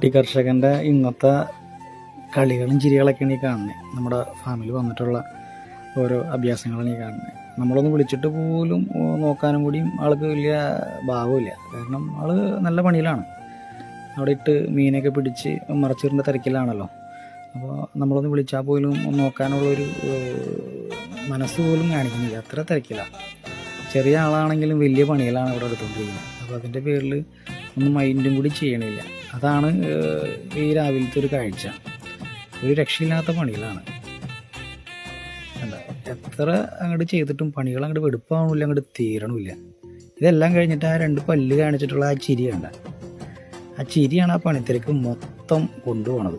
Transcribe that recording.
കുട്ടി കർഷകൻ്റെ ഇന്നത്തെ കളികളും ചിരികളൊക്കെയാണ് ഈ കാണുന്നത്. നമ്മുടെ ഫാമിൽ വന്നിട്ടുള്ള ഓരോ അഭ്യാസങ്ങളാണ് ഈ കാണുന്നത്. നമ്മളൊന്ന് വിളിച്ചിട്ട് പോലും നോക്കാനും കൂടിയും ആൾക്ക് വലിയ ഭാവമില്ല. കാരണം ആൾ നല്ല പണിയിലാണ്. അവിടെ ഇട്ട് മീനൊക്കെ പിടിച്ച് മറച്ചിറിൻ്റെ തിരക്കിലാണല്ലോ. അപ്പോൾ നമ്മളൊന്ന് വിളിച്ചാൽ പോലും നോക്കാനുള്ളൊരു മനസ്സ് പോലും കാണിക്കുന്നില്ല, അത്ര തിരക്കിലാണ്. ചെറിയ ആളാണെങ്കിലും വലിയ പണികളാണ് ഇവിടെ എടുത്തുകൊണ്ടിരിക്കുന്നത്. അപ്പോൾ അതിൻ്റെ പേരിൽ ഒന്നും മൈൻഡും കൂടി ചെയ്യണില്ല. അതാണ് ഈ രാവിലത്തെ ഒരു കാഴ്ച. ഒരു രക്ഷയില്ലാത്ത പണികളാണ്. എന്താ എത്ര അങ്ങോട്ട് ചെയ്തിട്ടും പണികൾ അങ്ങോട്ട് വെടുപ്പാവണില്ല, അങ്ങോട്ട് തീരണമില്ല. ഇതെല്ലാം കഴിഞ്ഞിട്ട് ആ 2 പല്ല് കാണിച്ചിട്ടുള്ള ആ ചിരി കണ്ട, ആ ചിരിയാണ് ആ പണിത്തിരക്ക് മൊത്തം കൊണ്ടുപോകണത്.